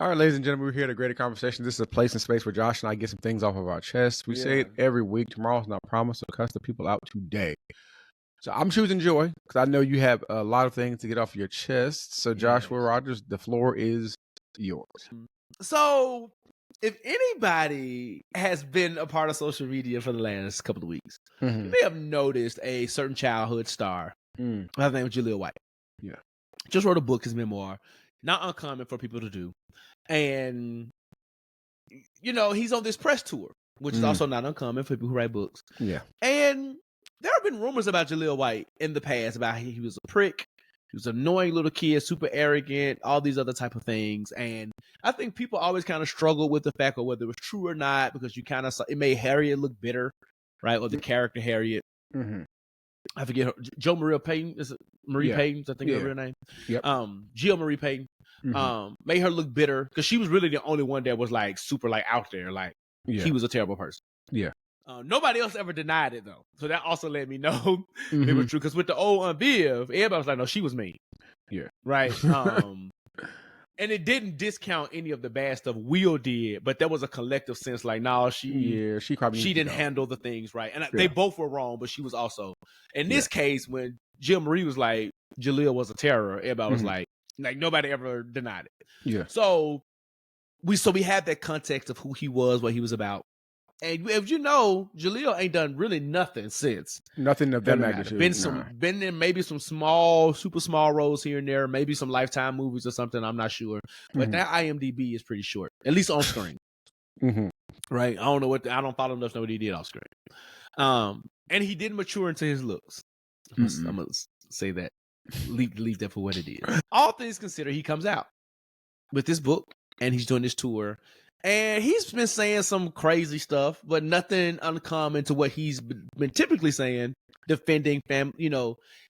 All right, ladies and gentlemen, we're here at a greater conversation. This is a place and space where Josh and I get some things off of our chest. We say it every week. Tomorrow's not promised, so cuss the people out today. So I'm choosing Joy because I know you have a lot of things to get off your chest. So Joshua Rodgers, the floor is yours. So if anybody has been a part of social media for the last couple of weeks, you may have noticed a certain childhood star. His name was Jaleel White. Yeah. Just wrote a book, his memoir. Not uncommon for people to do. And, he's on this press tour, which is also not uncommon for people who write books. Yeah. And there have been rumors about Jaleel White in the past about he was a prick. He was an annoying little kid, super arrogant, all these other type of things. And I think people always kind of struggle with the fact of whether it was true or not, because you kind of saw it made Harriet look bitter, right? Or the character Harriet. I forget her. Jo Maria Payton. Is it Marie Payton? I think her real name. Yep. Gio Marie Payton. Made her look bitter because she was really the only one that was like super like out there. Like he was a terrible person. Yeah. Nobody else ever denied it though. So that also let me know it was true. Because with the old Viv, everybody was like, no, she was mean. Yeah. Right. And it didn't discount any of the bad stuff Will did, but there was a collective sense like, no, she didn't handle the things right. And they both were wrong, but she was also in this case when Jim Marie was like Jaleel was a terror, everybody was like nobody ever denied it. Yeah. So we had that context of who he was, what he was about. And if you know, Jaleel ain't done really nothing since. Nothing of that magnitude. Been in maybe some small, super small roles here and there, maybe some Lifetime movies or something. I'm not sure, but that IMDb is pretty short, at least on screen. Right? I don't follow enough to know what he did off screen. And he didn't mature into his looks. I'm gonna say that. Leave that for what it is. All things considered, he comes out with this book and he's doing this tour. And he's been saying some crazy stuff, but nothing uncommon to what he's been typically saying, defending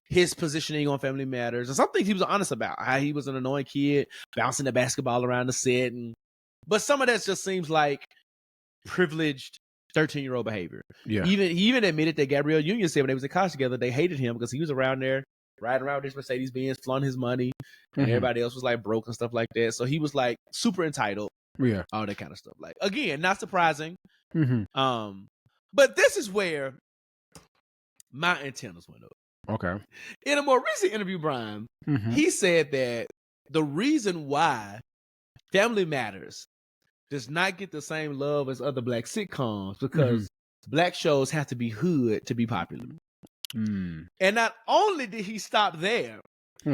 his positioning on Family Matters. And some things he was honest about, how he was an annoying kid, bouncing the basketball around the set. But some of that just seems like privileged 13-year-old behavior. Yeah. He even admitted that Gabrielle Union said when they was in college together, they hated him because he was around there riding around with his Mercedes-Benz, flaunting his money, and everybody else was like broke and stuff like that. So he was like super entitled. Yeah. All that kind of stuff. Like, again, not surprising. But this is where my antennas went up. Okay. In a more recent interview, Bryan, he said that the reason why Family Matters does not get the same love as other black sitcoms because black shows have to be hood to be popular. And not only did he stop there,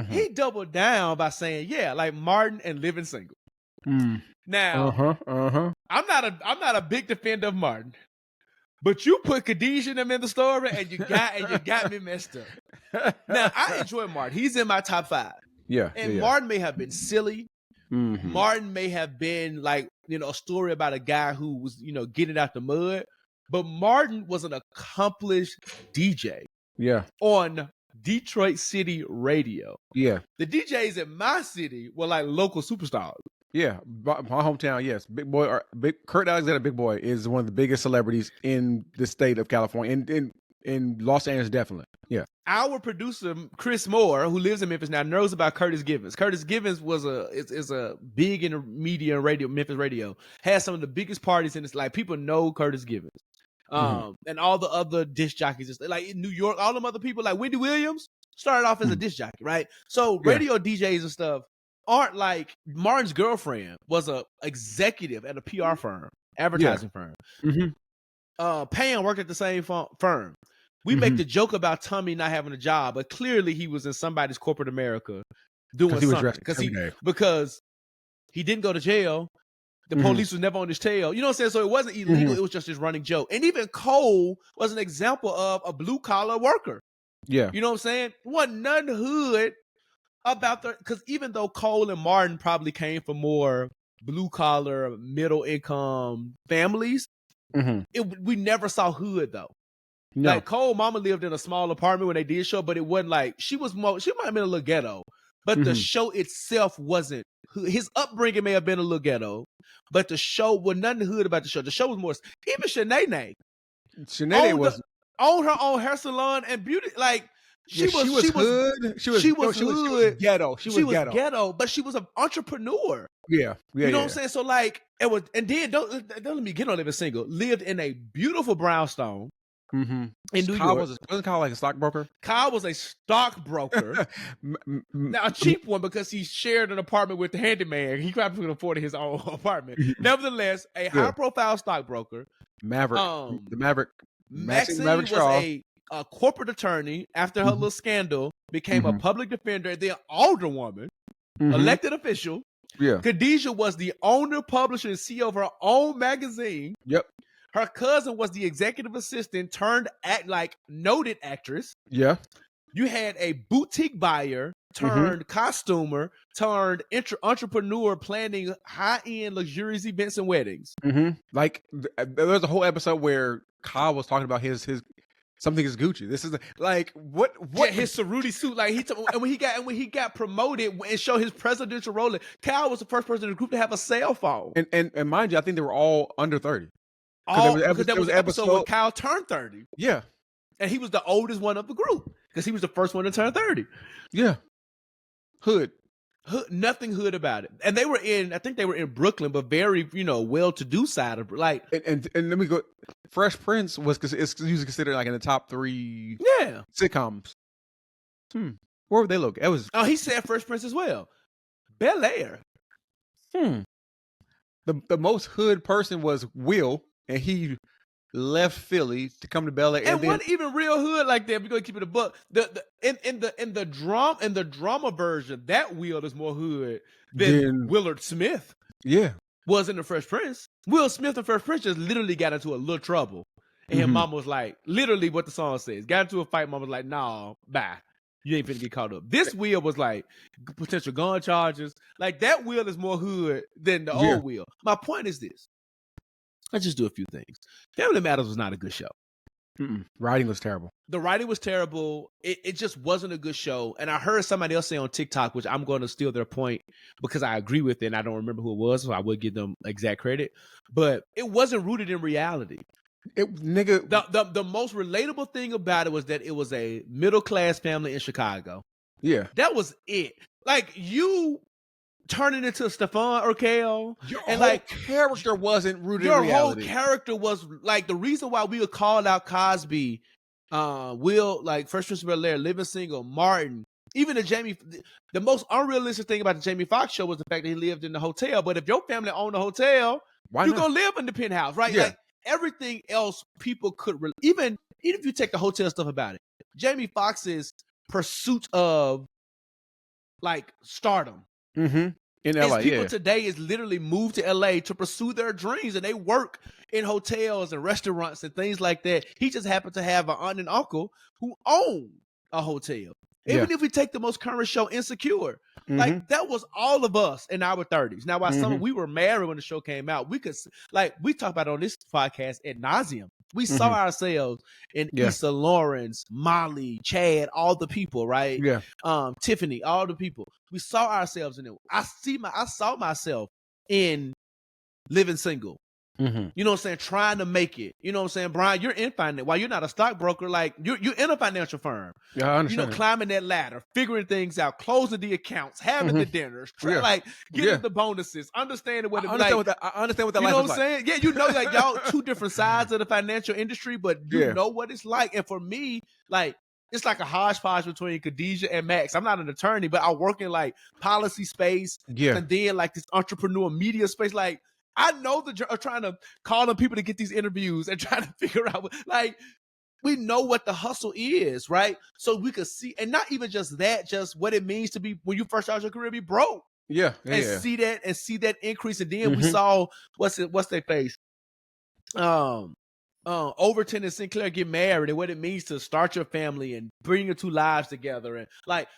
he doubled down by saying, like Martin and Living Single. Now, I'm not a big defender of Martin, but you put Khadijah and them in the story, and you got me messed up. Now, I enjoy Martin; he's in my top 5. Yeah, and Martin may have been silly. Martin may have been like a story about a guy who was getting out the mud, but Martin was an accomplished DJ. Yeah, on Detroit City radio. Yeah, the DJs in my city were like local superstars. Yeah, my hometown, yes. Kurt Alexander, Big Boy, is one of the biggest celebrities in the state of California, in Los Angeles, definitely. Yeah. Our producer, Chris Moore, who lives in Memphis now, knows about Curtis Givens. Curtis Givens is a big in the media and radio, Memphis radio, has some of the biggest parties in this. Like, people know Curtis Givens. And all the other disc jockeys, like in New York, all them other people, like Wendy Williams, started off as a disc jockey, right? So radio DJs and stuff aren't like Martin's girlfriend was a executive at a PR firm, advertising firm. Pam worked at the same firm. We make the joke about Tommy not having a job, but clearly he was in somebody's corporate America doing something because he didn't go to jail. The police was never on his tail. You know what I'm saying? So it wasn't illegal. It was just his running joke. And even Cole was an example of a blue collar worker. Yeah. You know what I'm saying? Wasn't none hood about because even though Cole and Martin probably came from more blue collar, middle income families, we never saw hood though. No. Like Cole mama lived in a small apartment when they did show, but it wasn't like she might have been a little ghetto, but the show itself wasn't. His upbringing may have been a little ghetto, but the show was nothing hood about the show. The show was more even Shanae was on her own hair salon and beauty. Like She was hood. She was ghetto. She was ghetto, but she was an entrepreneur. Yeah. You know what I'm saying? So like it was, and then don't let me get on living single. Lived in a beautiful brownstone. Mm-hmm. In New York. Wasn't Kyle like a stockbroker? Kyle was a stockbroker. Now, a cheap one because he shared an apartment with the handyman. He probably could afford his own apartment. Nevertheless, a high-profile stockbroker. Maverick. The Maverick. Maxine Maverick was a corporate attorney after her little scandal, became a public defender, then alderwoman, elected official. Yeah. Khadijah was the owner, publisher, and CEO of her own magazine. Yep. Her cousin was the executive assistant turned noted actress. Yeah. You had a boutique buyer turned costumer turned entrepreneur planning high-end luxurious events and weddings. Like there was a whole episode where Kyle was talking about his something is Gucci. This is like what his cerruti suit. Like and when he got promoted and showed his presidential role, Kyle was the first person in the group to have a cell phone. And mind you, I think they were all under 30. Because there was an episode where Kyle turned 30. Yeah. And he was the oldest one of the group because he was the first one to turn 30. Yeah. Hood. Nothing hood about it. And I think they were in Brooklyn, but very, well-to-do side of like. And let me go. Fresh Prince is usually considered like in the top 3 sitcoms. Where were they located? He said Fresh Prince as well. Bel Air. The most hood person was Will. And he left Philly to come to Bel Air, and wasn't even real hood like that. We're gonna keep it a buck. In the drama version, that Will is more hood than Willard Smith. Yeah, was in the Fresh Prince. Will Smith and Fresh Prince just literally got into a little trouble, and his mama was like, literally what the song says, got into a fight. Mama was like, "Nah, bye. You ain't finna get caught up." This Will was like potential gun charges. Like that Will is more hood than the old Will. My point is this. Let's just do a few things. Family Matters was not a good show. Writing was terrible. The writing was terrible. It just wasn't a good show. And I heard somebody else say on TikTok, which I'm going to steal their point because I agree with it and I don't remember who it was, so I would give them exact credit. But it wasn't rooted in reality. The most relatable thing about it was that it was a middle-class family in Chicago. Yeah. That was it. Like, you turning into Stefan Urkel. Your whole character wasn't rooted in reality. Your whole character was like the reason why we would call out Cosby, Will, like Fresh Prince of Bel-Air, Living Single, Martin, even the most unrealistic thing about the Jamie Foxx show was the fact that he lived in the hotel. But if your family owned a hotel, you're going to live in the penthouse, right? Yeah. Like everything else people could, even if you take the hotel stuff about it, Jamie Foxx's pursuit of like stardom. In LA, people today is literally moved to LA to pursue their dreams, and they work in hotels and restaurants and things like that. He just happened to have an aunt and uncle who own a hotel. Even if we take the most current show, Insecure, like that was all of us in our 30s. Now, while we were married when the show came out, we could we talk about it on this podcast ad nauseum. We saw ourselves in Issa Lawrence, Molly, Chad, all the people, right? Yeah. Tiffany, all the people. We saw ourselves in it. I saw myself in Living Single. You know what I'm saying? Trying to make it. You know what I'm saying? Bryan, you're in finance. While you're not a stockbroker, like you're in a financial firm. Yeah, I understand. Climbing that ladder, figuring things out, closing the accounts, having the dinners, getting the bonuses, understanding what it's like. I understand what that life is like. You know what I'm saying? Yeah, you know, like y'all two different sides of the financial industry, but you know what it's like. And for me, like, it's like a hodgepodge between Khadijah and Max. I'm not an attorney, but I work in like policy space and then like this entrepreneur media space. Like, I know are trying to call on people to get these interviews and trying to figure out, like, we know what the hustle is, right? So we could see, and not even just that, just what it means to be, when you first start your career, be broke. See that increase. And then we saw, what's their face? Overton and Sinclair get married and what it means to start your family and bring your two lives together. And like,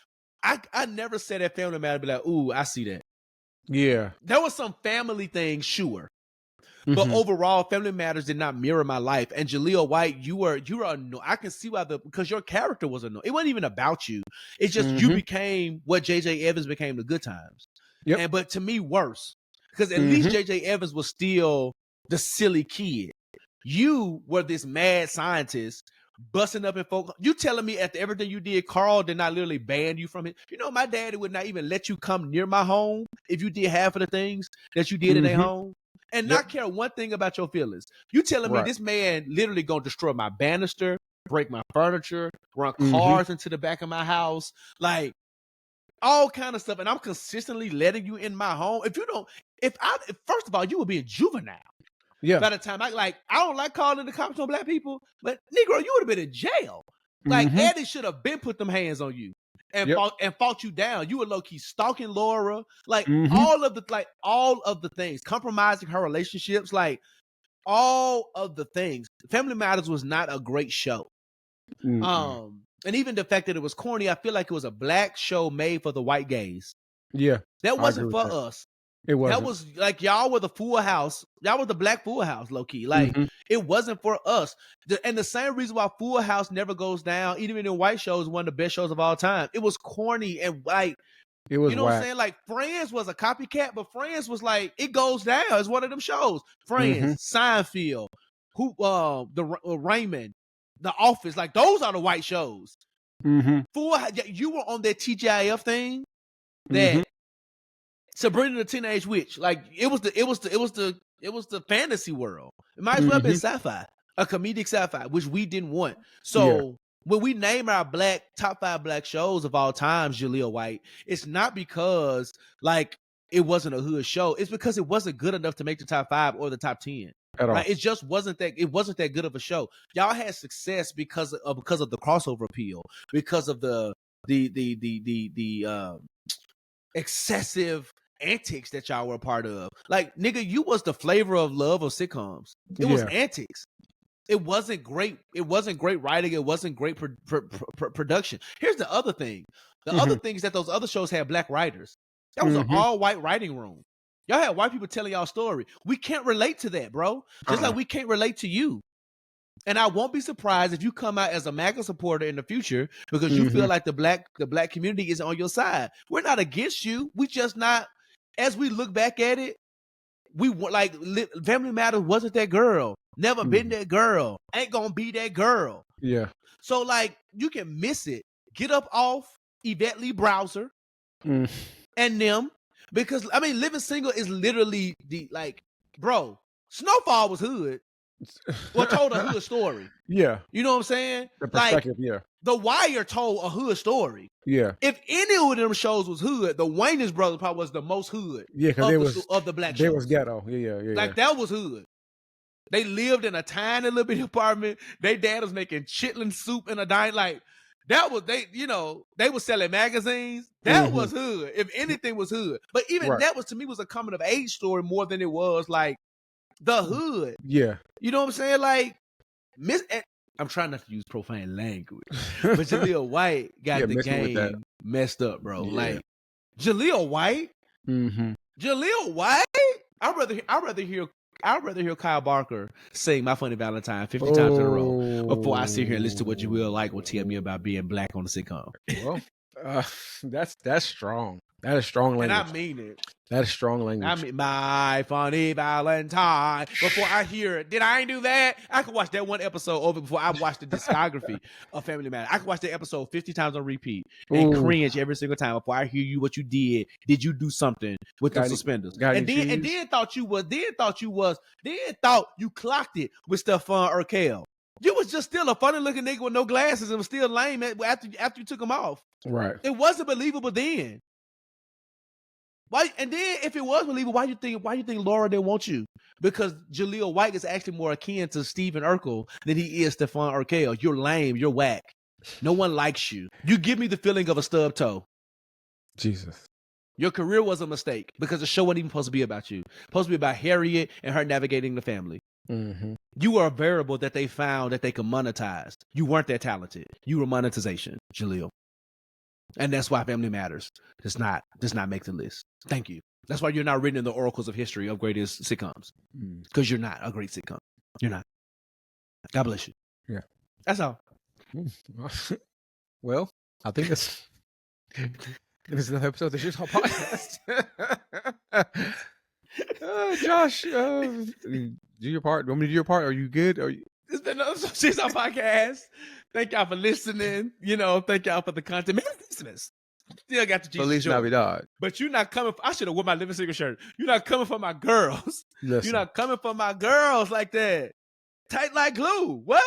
I never said that Family Matter, be like, ooh, I see that. Yeah. There was some family things, sure. But overall, Family Matters did not mirror my life. And Jaleel White, you were annoyed. I can see why because your character was annoyed. It wasn't even about you. It's just you became what J.J. Evans became the Good Times. But to me, worse. Because at least J.J. Evans was still the silly kid. You were this mad scientist busting up in folk. You telling me after everything you did, Carl did not literally ban you from it? You know, my daddy would not even let you come near my home if you did half of the things that you did in their home. And not care one thing about your feelings. You telling me this man literally gonna destroy my banister, break my furniture, run cars into the back of my house, like all kind of stuff. And I'm consistently letting you in my home. First of all, you would be a juvenile. Yeah. By the time I don't like calling the cops on black people, but Negro, you would have been in jail. Like Eddie should have been put them hands on you and fought you down. You were low key stalking Laura, like all of the things, compromising her relationships, like all of the things. Family Matters was not a great show. And even the fact that it was corny, I feel like it was a black show made for the white gays. Yeah, that wasn't for us. It wasn't. That was like y'all were the Full House. Y'all were the black Full House, low key. Like it wasn't for us. And the same reason why Full House never goes down, even in white shows, one of the best shows of all time. It was corny and like it was. You know what I'm saying? Like Friends was a copycat, but Friends was like it goes down. It's one of them shows. Friends, Seinfeld, Raymond, The Office. Like those are the white shows. You were on that TGIF thing that. Sabrina the Teenage Witch, like it was the fantasy world. It might as well have been sci-fi, a comedic sci-fi, which we didn't want. So when we name our top 5 black shows of all time, Jaleel White, it's not because like it wasn't a hood show. It's because it wasn't good enough to make the top 5 or the top 10. Right? It just wasn't that. It wasn't that good of a show. Y'all had success because of the crossover appeal, because of the excessive antics that y'all were a part of. Like, nigga, you was the flavor of love of sitcoms. It was antics. It wasn't great. It wasn't great writing. It wasn't great production. Here's the other thing. The other thing is that those other shows had black writers. That was an all-white writing room. Y'all had white people telling y'all story. We can't relate to that, bro. Just like we can't relate to you. And I won't be surprised if you come out as a MAGA supporter in the future because you feel like the black community is on your side. We're not against you. We just not. As we look back at it, we like Family Matters wasn't that girl. Never been that girl. Ain't gonna be that girl. Yeah. So like you can miss it. Get up off Yvette Lee Browser and them, because I mean Living Single is literally bro. Snowfall was hood. Well, told a hood story. Yeah. You know what I'm saying? The perspective, The Wire told a hood story. Yeah. If any of them shows was hood, the Wayans brothers probably was the most hood. Yeah, because of the black shows. They was ghetto. Yeah. Like that was hood. They lived in a tiny little bit apartment. Their dad was making chitlin soup in a diner. Like that was they were selling magazines. That was hood. If anything was hood. But even that was to me was a coming of age story more than it was like the hood. Yeah. You know what I'm saying? Like I'm trying not to use profane language, but Jaleel White got the game messed up, bro. Yeah. Like Jaleel White, Jaleel White. I'd rather hear Kyle Barker sing "My Funny Valentine" 50 times in a row before I sit here and listen to what Jaleel will tell me about being black on the sitcom. Well, that's strong. That is strong language. And I mean it. That is strong language. I mean, my funny Valentine. Before I hear it, did I ain't do that? I could watch that one episode over before I watch the discography of Family Matters. I could watch that episode 50 times on repeat and cringe every single time before I hear you what you did. Did you do something with the suspenders? And then thought you clocked it with Stephon Urkel. You was just still a funny looking nigga with no glasses and was still lame after you took them off. Right. It wasn't believable then. Why? And then if it was believable, why you think Laura didn't want you? Because Jaleel White is actually more akin to Stephen Urkel than he is Stephon Urkel. You're lame. You're whack. No one likes you. You give me the feeling of a stub toe. Jesus. Your career was a mistake because the show wasn't even supposed to be about you. It's supposed to be about Harriet and her navigating the family. You were a variable that they found that they could monetize. You weren't that talented. You were monetization, Jaleel. And that's why Family Matters does not make the list. Thank you. That's why you're not written in the oracles of history of greatest sitcoms. Because you're not a great sitcom. You're not. God bless you. Yeah. That's all. Well, I think this is another episode of the Jigsaw Podcast. Josh, do your part. Want me to do your part? Are you good? It's been another Jigsaw Podcast. Thank y'all for listening. You know, thank y'all for the content. Merry Christmas. Still got the Jesus Feliz joke. Navidad. But you're not coming. I should have worn my Living Single shirt. You're not coming for my girls. Listen. You're not coming for my girls like that. Tight like glue. What?